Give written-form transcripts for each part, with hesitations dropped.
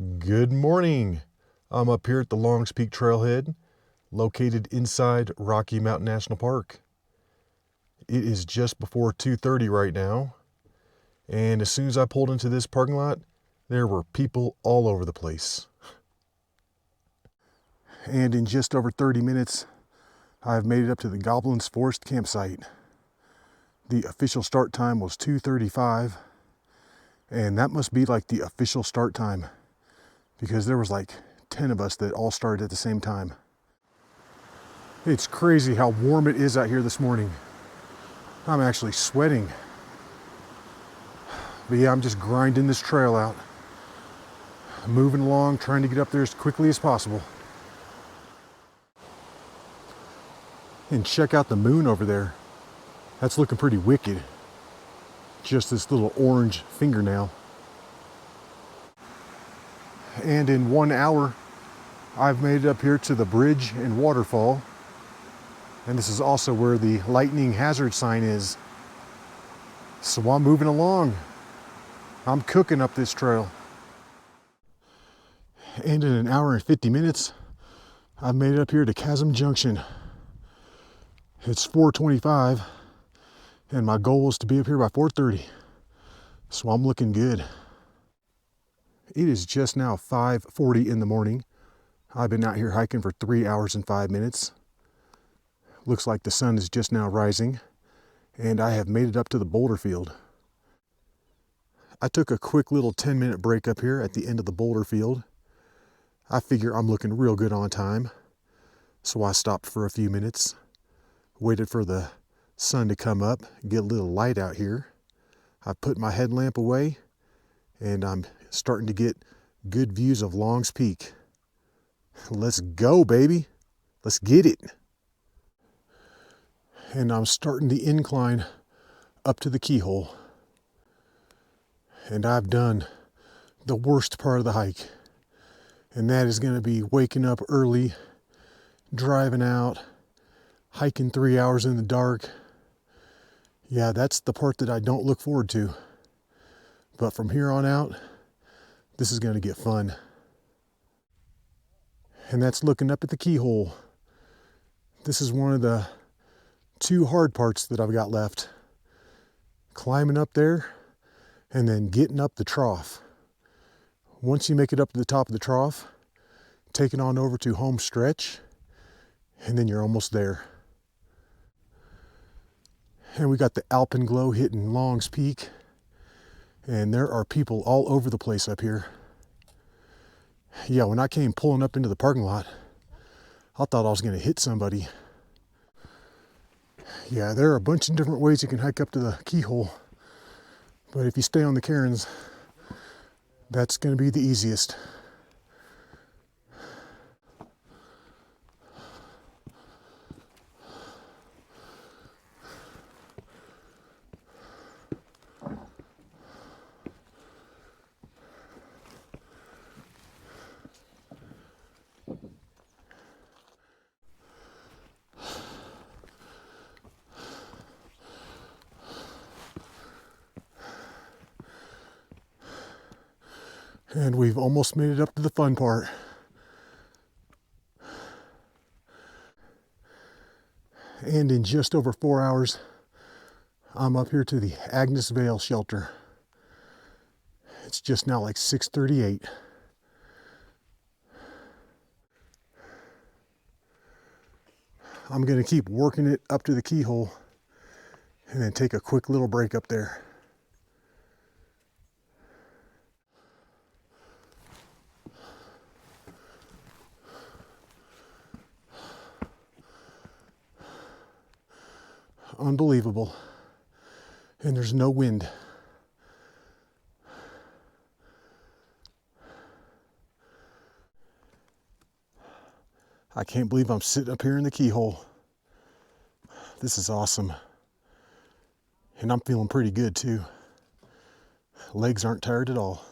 Good morning. I'm up here at the Longs Peak Trailhead, located inside Rocky Mountain National Park. It is just before 2:30 right now, and as soon as I pulled into this parking lot, there were people all over the place. And in just over 30 minutes, I've made it up to the Goblin's Forest campsite. The official start time was 2:35, and that must be like the official start time, because there was like 10 of us that all started at the same time. It's crazy how warm it is out here this morning. I'm actually sweating. But yeah, I'm just grinding this trail out. Moving along, trying to get up there as quickly as possible. And check out the moon over there. That's looking pretty wicked. Just this little orange fingernail. And in 1 hour, I've made it up here to the bridge and waterfall. And this is also where the lightning hazard sign is. So I'm moving along. I'm cooking up this trail. And in 1 hour and 50 minutes, I've made it up here to Chasm Junction. It's 4:25, and my goal was to be up here by 4:30. So I'm looking good. It is just now 5:40 in the morning. I've been out here hiking for 3 hours and 5 minutes. Looks like the sun is just now rising, and I have made it up to the Boulderfield. I took a quick little 10-minute break up here at the end of the Boulderfield. I figure I'm looking real good on time, so I stopped for a few minutes, waited for the sun to come up, get a little light out here. I put my headlamp away, and I'm starting to get good views of Longs Peak. Let's go, baby. Let's get it. And I'm starting the incline up to the Keyhole. And I've done the worst part of the hike. And that is going to be waking up early, driving out, hiking 3 hours in the dark. Yeah, that's the part that I don't look forward to. But from here on out, this is going to get fun. And that's looking up at the Keyhole. This is one of the 2 hard parts that I've got left. Climbing up there and then getting up the Trough. Once you make it up to the top of the Trough, take it on over to home stretch, and then you're almost there. And we got the alpenglow hitting Longs Peak, and there are people all over the place up here. Yeah, when I came pulling up into the parking lot, I thought I was going to hit somebody. Yeah, there are a bunch of different ways you can hike up to the Keyhole, but if you stay on the cairns, that's going to be the easiest. And we've almost made it up to the fun part. And in just over 4 hours, I'm up here to the Agnes Vale shelter. It's just now like 6:38. I'm gonna keep working it up to the Keyhole and then take a quick little break up there. Unbelievable. And there's no wind. I can't believe I'm sitting up here in the Keyhole. This is awesome. And I'm feeling pretty good too. Legs aren't tired at all.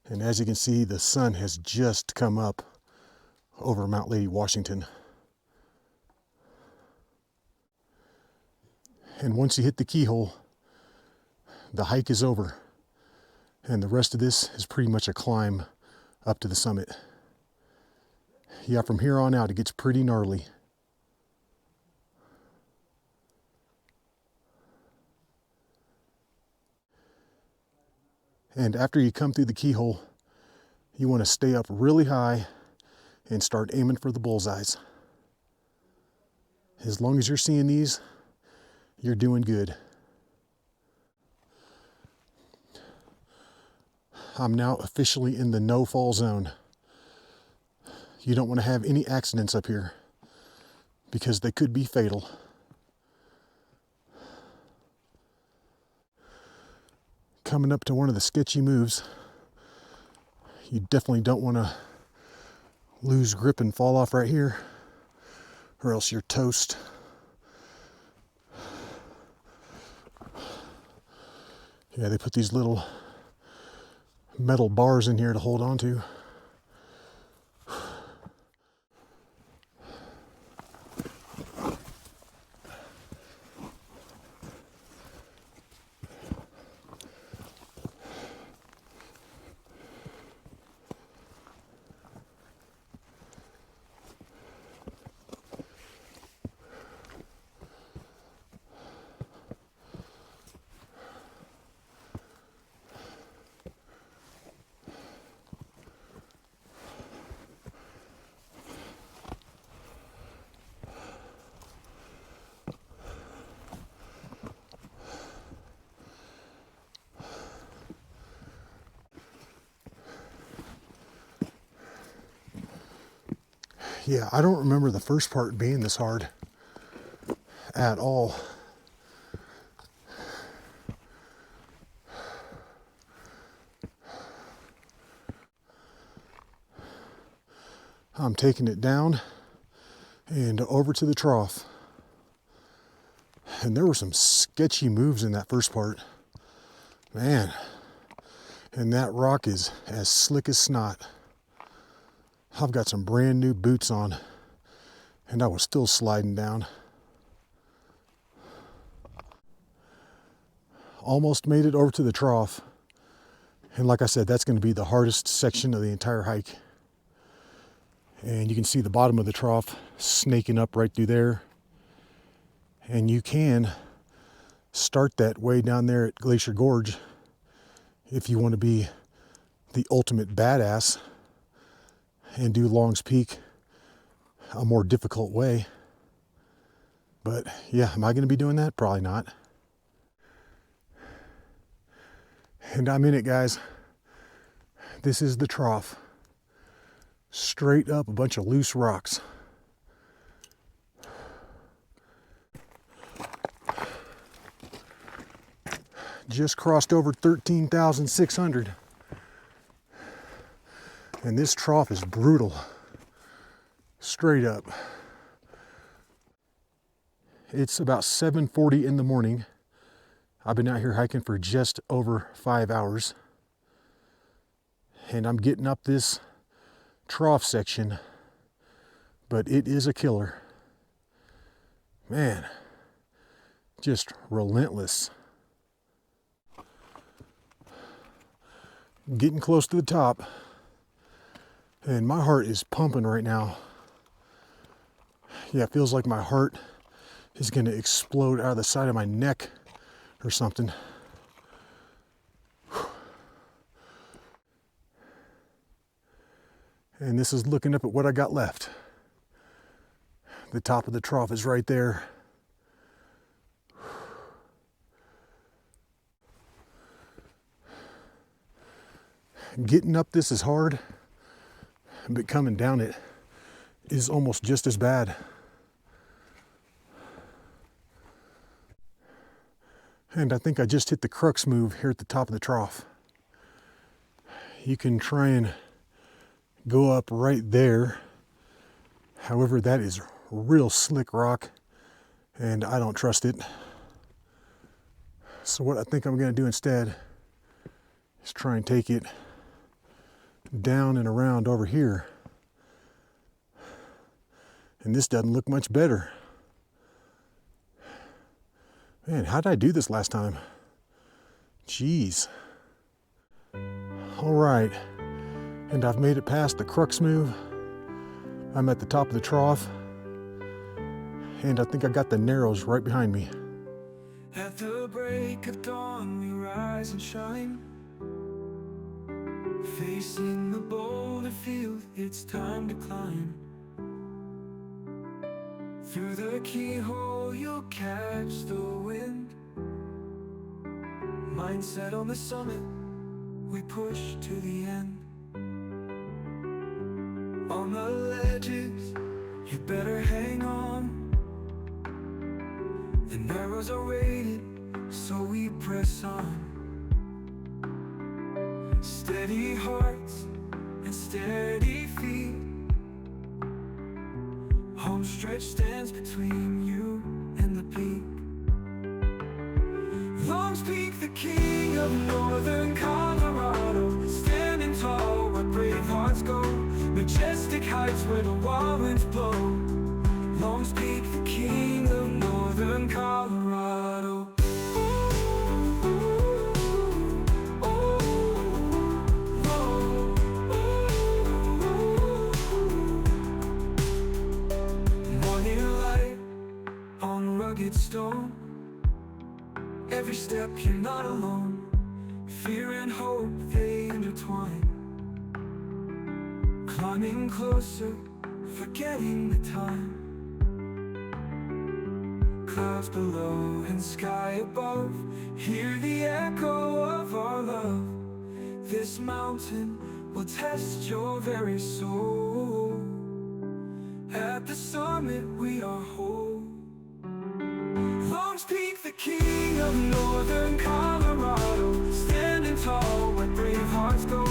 And as you can see, the sun has just come up over Mount Lady, Washington. And once you hit the Keyhole, the hike is over. And the rest of this is pretty much a climb up to the summit. Yeah, from here on out, it gets pretty gnarly. And after you come through the Keyhole, you want to stay up really high and start aiming for the bullseyes. As long as you're seeing these, you're doing good. I'm now officially in the no-fall zone. You don't want to have any accidents up here because they could be fatal. Coming up to one of the sketchy moves, you definitely don't want to lose grip and fall off right here, or else you're toast. Yeah, they put these little metal bars in here to hold on to. Yeah, I don't remember the first part being this hard at all. I'm taking it down and over to the trough. And there were some sketchy moves in that first part. Man, and that rock is as slick as snot. I've got some brand new boots on, and I was still sliding down. Almost made it over to the trough. And like I said, that's going to be the hardest section of the entire hike. And you can see the bottom of the trough snaking up right through there. And you can start that way down there at Glacier Gorge if you want to be the ultimate badass and do Long's Peak a more difficult way. But yeah, am I going to be doing that? Probably not. And I'm in it, guys. This is the trough. Straight up a bunch of loose rocks. Just crossed over 13,600. And this trough is brutal. Straight up. It's about 7:40 in the morning. I've been out here hiking for just over 5 hours. And I'm getting up this trough section, but it is a killer. Man, just relentless. Getting close to the top, and my heart is pumping right now. Yeah, it feels like my heart is going to explode out of the side of my neck or something. And this is looking up at what I got left. The top of the trough is right there. Getting up this is hard, but coming down it is almost just as bad. And I think I just hit the crux move here at the top of the trough. You can try and go up right there. However, that is real slick rock, and I don't trust it. So what I think I'm going to do instead is try and take it down and around over here. And this doesn't look much better. Man, how did I do this last time? Jeez. All right, and I've made it past the crux move. I'm at the top of the trough, and I think I got the narrows right behind me. At the break of dawn we rise and shine, facing the Boulderfield, it's time to climb. Through the keyhole you'll catch the wind. Mindset on the summit, we push to the end. On the ledges, you better hang on. The narrows are weighted, so we press on. Steady hearts and steady feet. Home stretch stands between you and the peak. Long's Peak, the king of northern Colorado, standing tall where brave hearts go, majestic heights where the wild winds blow. Long's Peak, the king of northern Colorado. Morning light on rugged stone. Every step you're not alone. Fear and hope, they intertwine. Climbing closer, forgetting the time. Clouds below and sky above, hear the echo of our love. This mountain will test your very soul. At the summit we are whole. Long's Peak, the king of northern Colorado, standing tall where brave hearts go,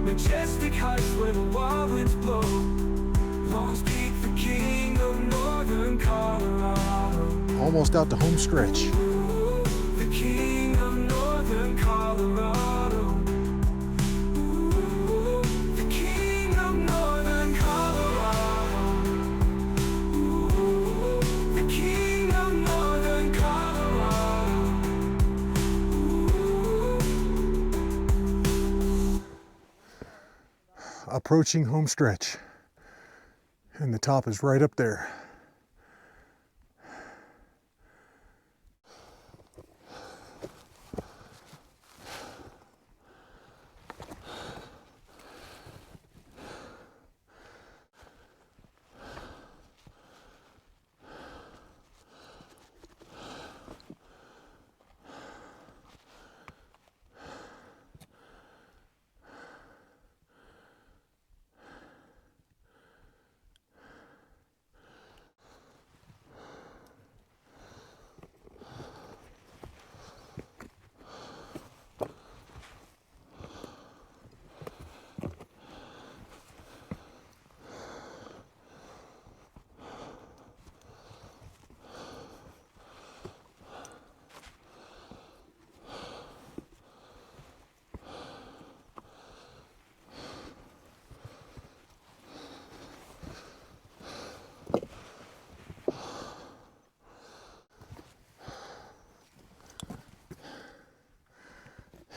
majestic heights where the wild winds blow. Long's Peak, the king of northern Colorado. Almost out to home stretch. Ooh, the king of northern Colorado. Ooh, the king of northern Colorado. Ooh, the king of northern Colorado. Ooh. Approaching home stretch, and the top is right up there.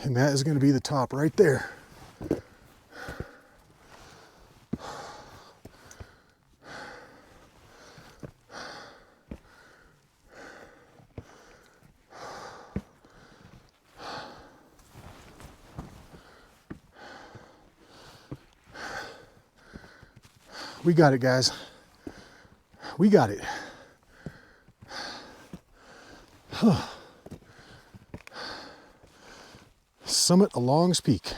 And that is going to be the top right there. We got it, guys. We got it. Summit of Long's Peak.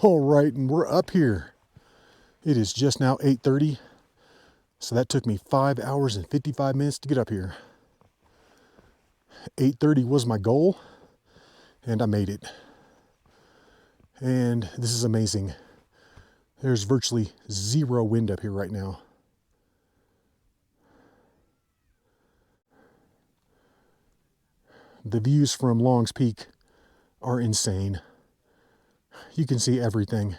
All right, and we're up here. It is just now 8:30, so that took me 5 hours and 55 minutes to get up here. 8:30 was my goal, and I made it. And this is amazing. There's virtually zero wind up here right now. The views from Long's Peak are insane. You can see everything.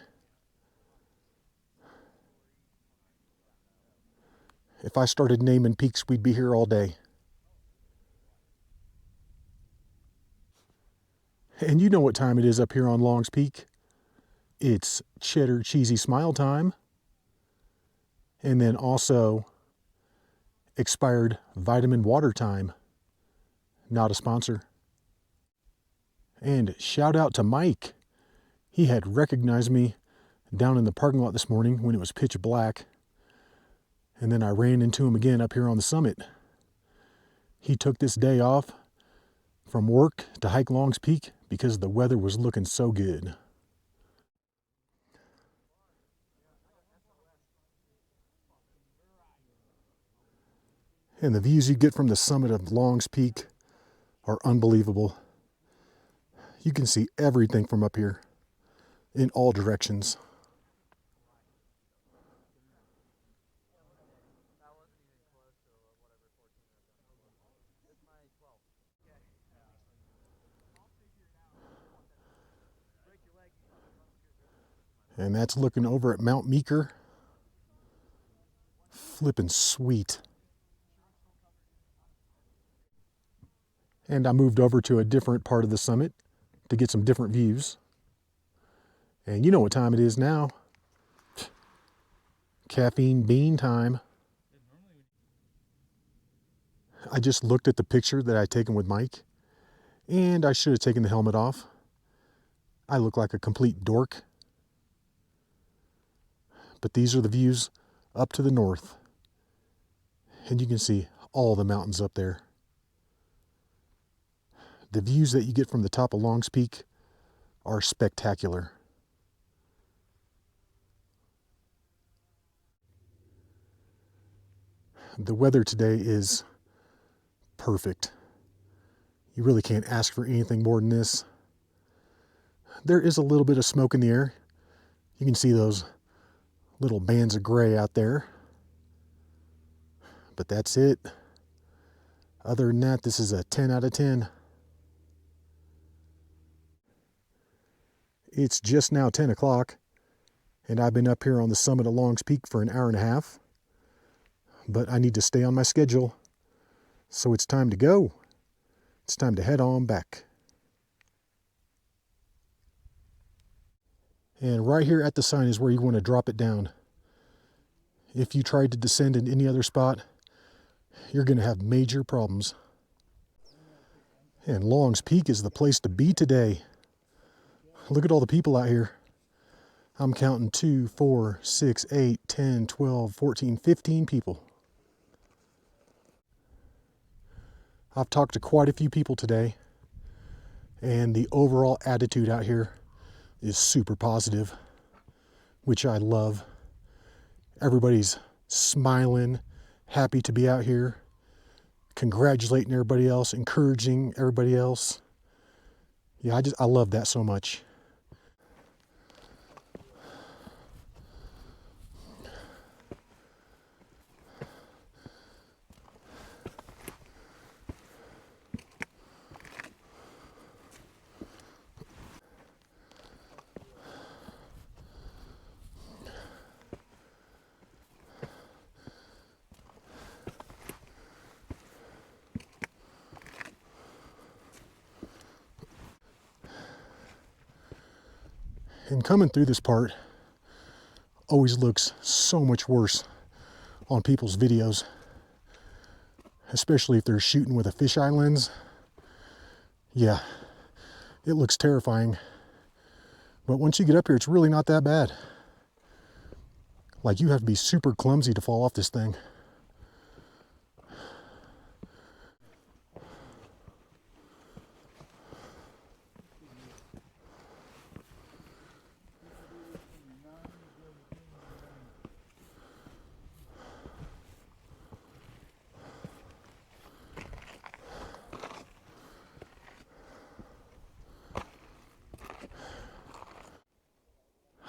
If I started naming peaks, we'd be here all day. And you know what time it is up here on Long's Peak. It's cheddar cheesy smile time. And then also expired vitamin water time. Not a sponsor. And shout out to Mike. He had recognized me down in the parking lot this morning when it was pitch black. And then I ran into him again up here on the summit. He took this day off from work to hike Long's Peak because the weather was looking so good. And the views you get from the summit of Long's Peak are unbelievable. You can see everything from up here in all directions. And that's looking over at Mount Meeker. Flippin' sweet. And I moved over to a different part of the summit to get some different views. And you know what time it is now. Caffeine bean time. I just looked at the picture that I'd taken with Mike, and I should have taken the helmet off. I look like a complete dork. But these are the views up to the north. And you can see all the mountains up there. The views that you get from the top of Long's Peak are spectacular. The weather today is perfect. You really can't ask for anything more than this. There is a little bit of smoke in the air. You can see those little bands of gray out there. But that's it. Other than that, this is a 10 out of 10. It's just now 10 o'clock, and I've been up here on the summit of Long's Peak for an hour and a half. But I need to stay on my schedule, so it's time to go. It's time to head on back. And right here at the sign is where you want to drop it down. If you tried to descend in any other spot, you're going to have major problems. And Long's Peak is the place to be today. Look at all the people out here. I'm counting 2, 4, 6, 8, 10, 12, 14, 15 people. I've talked to quite a few people today, and the overall attitude out here is super positive, which I love. Everybody's smiling, happy to be out here, congratulating everybody else, encouraging everybody else. Yeah, I love that so much. And coming through this part always looks so much worse on people's videos, especially if they're shooting with a fisheye lens. Yeah, it looks terrifying. But once you get up here, it's really not that bad. Like, you have to be super clumsy to fall off this thing.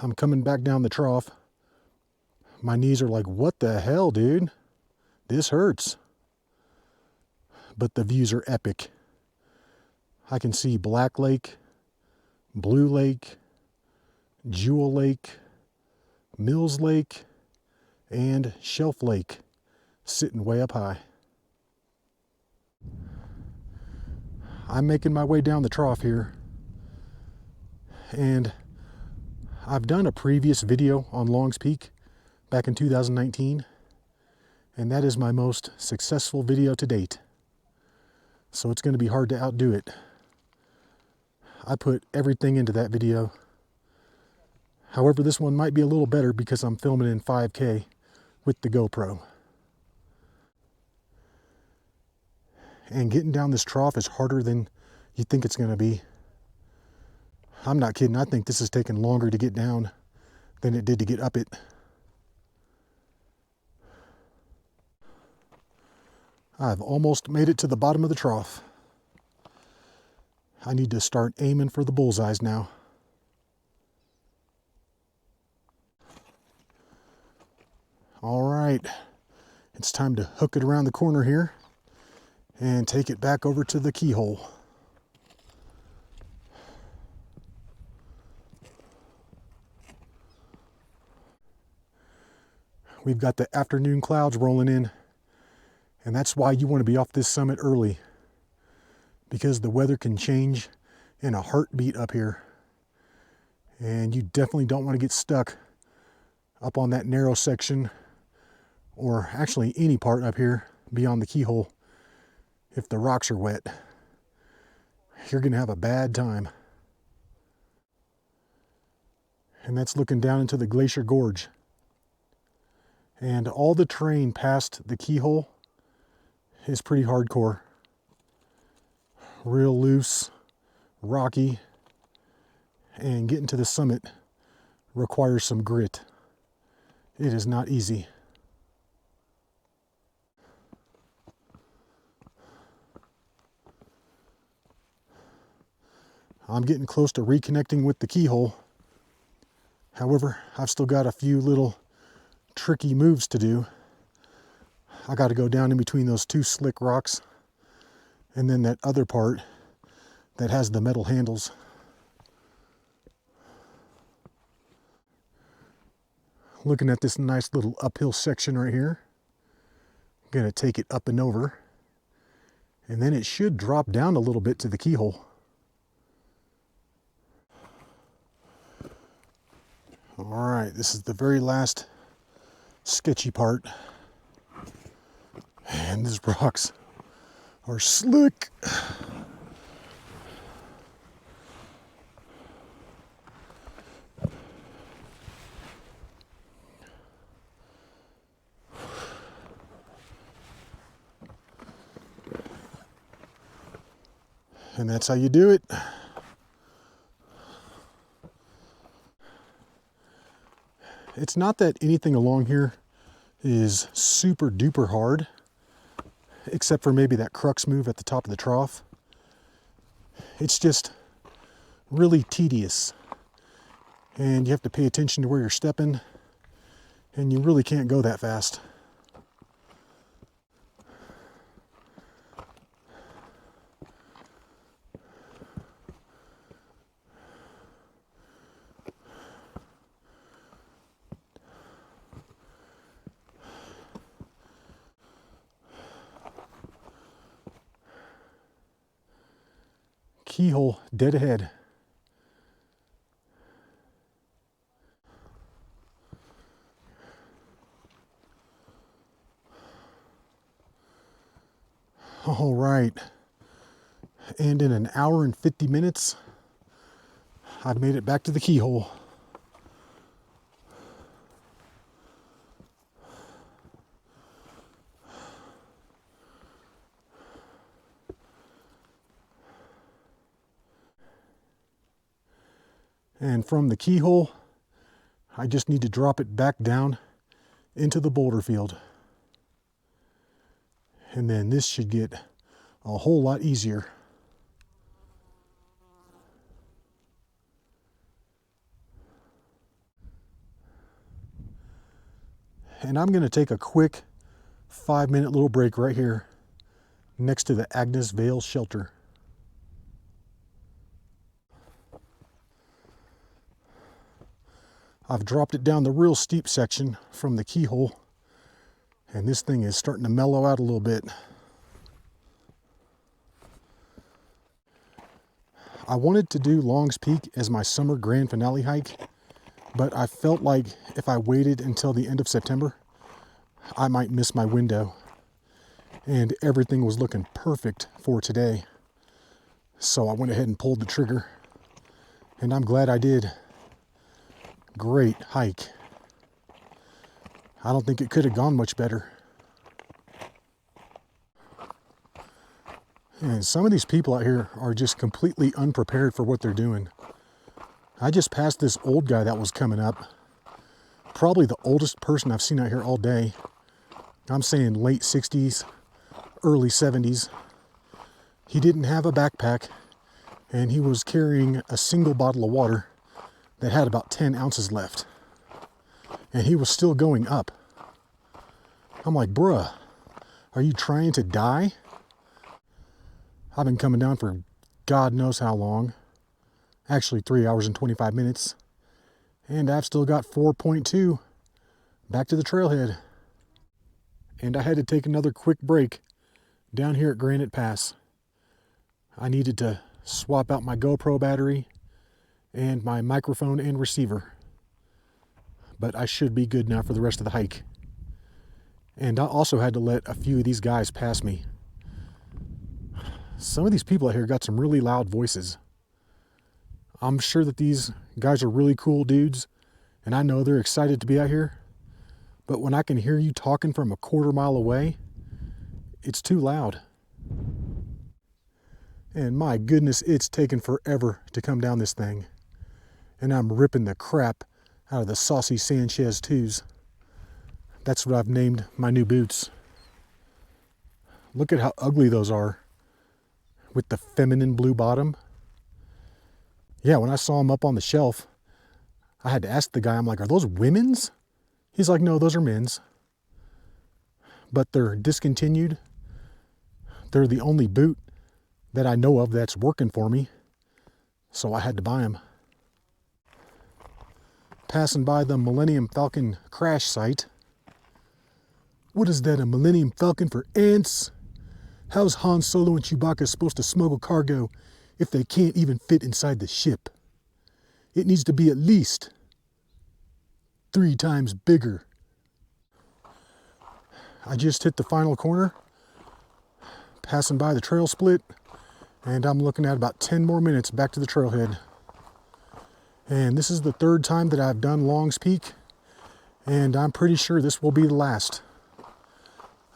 I'm coming back down the trough. My knees are like, what the hell, dude? This hurts. But the views are epic. I can see Black Lake, Blue Lake, Jewel Lake, Mills Lake, and Shelf Lake sitting way up high. I'm making my way down the trough here. And I've done a previous video on Long's Peak back in 2019, and that is my most successful video to date. So it's going to be hard to outdo it. I put everything into that video. However, this one might be a little better because I'm filming in 5K with the GoPro. And getting down this trough is harder than you think it's going to be. I'm not kidding. I think this is taking longer to get down than it did to get up it. I've almost made it to the bottom of the trough. I need to start aiming for the bullseyes now. All right, it's time to hook it around the corner here and take it back over to the Keyhole. We've got the afternoon clouds rolling in, and that's why you want to be off this summit early, because the weather can change in a heartbeat up here, and you definitely don't want to get stuck up on that narrow section, or actually any part up here beyond the Keyhole. If the rocks are wet, you're going to have a bad time. And that's looking down into the Glacier Gorge. And all the terrain past the Keyhole is pretty hardcore. Real loose, rocky, and getting to the summit requires some grit. It is not easy. I'm getting close to reconnecting with the Keyhole. However, I've still got a few little tricky moves to do. I got to go down in between those two slick rocks and then that other part that has the metal handles. Looking at this nice little uphill section right here. I'm going to take it up and over, and then it should drop down a little bit to the Keyhole. All right, this is the very last sketchy part. And these rocks are slick. And that's how you do it. It's not that anything along here is super duper hard, except for maybe that crux move at the top of the trough. It's just really tedious, and you have to pay attention to where you're stepping, and you really can't go that fast. Keyhole dead ahead. All right, and in an hour and 50 minutes, I've made it back to the Keyhole. And from the Keyhole, I just need to drop it back down into the Boulderfield. And then this should get a whole lot easier. And I'm going to take a quick 5-minute little break right here next to the Agnes Vale shelter. I've dropped it down the real steep section from the Keyhole, and this thing is starting to mellow out a little bit. I wanted to do Long's Peak as my summer grand finale hike, but I felt like if I waited until the end of September, I might miss my window. And everything was looking perfect for today. So I went ahead and pulled the trigger, and I'm glad I did. Great hike. I don't think it could have gone much better. And some of these people out here are just completely unprepared for what they're doing. I just passed this old guy that was coming up. Probably the oldest person I've seen out here all day. I'm saying late 60s, early 70s. He didn't have a backpack, and he was carrying a single bottle of water that had about 10 ounces left. And he was still going up. I'm like, bruh, are you trying to die? I've been coming down for God knows how long. Actually 3 hours and 25 minutes. And I've still got 4.2 back to the trailhead. And I had to take another quick break down here at Granite Pass. I needed to swap out my GoPro battery and my microphone and receiver. But I should be good now for the rest of the hike. And I also had to let a few of these guys pass me. Some of these people out here got some really loud voices. I'm sure that these guys are really cool dudes, and I know they're excited to be out here. But when I can hear you talking from a quarter mile away, it's too loud. And my goodness, it's taken forever to come down this thing. And I'm ripping the crap out of the Saucy Sanchez 2s. That's what I've named my new boots. Look at how ugly those are. With the feminine blue bottom. Yeah, when I saw them up on the shelf, I had to ask the guy, I'm like, are those women's? He's like, no, those are men's. But they're discontinued. They're the only boot that I know of that's working for me. So I had to buy them. Passing by the Millennium Falcon crash site. What is that, a Millennium Falcon for ants? How's Han Solo and Chewbacca supposed to smuggle cargo if they can't even fit inside the ship? It needs to be at least 3 times bigger. I just hit the final corner, passing by the trail split, and I'm looking at about 10 more minutes back to the trailhead. And this is the 3rd time that I've done Long's Peak, and I'm pretty sure this will be the last.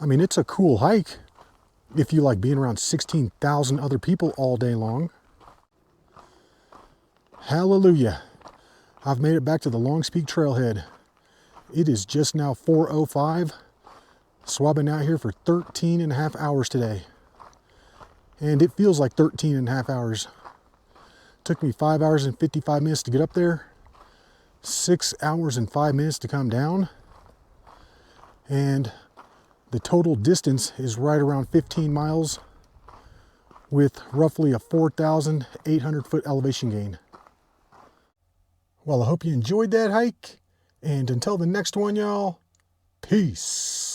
I mean, it's a cool hike. If you like being around 16,000 other people all day long. Hallelujah. I've made it back to the Long's Peak trailhead. It is just now 4:05. So I've been out here for 13 and a half hours today. And it feels like 13 and a half hours. Took me 5 hours and 55 minutes to get up there. 6 hours and 5 minutes to come down. And the total distance is right around 15 miles with roughly a 4,800 foot elevation gain. Well, I hope you enjoyed that hike. And until the next one, y'all, peace.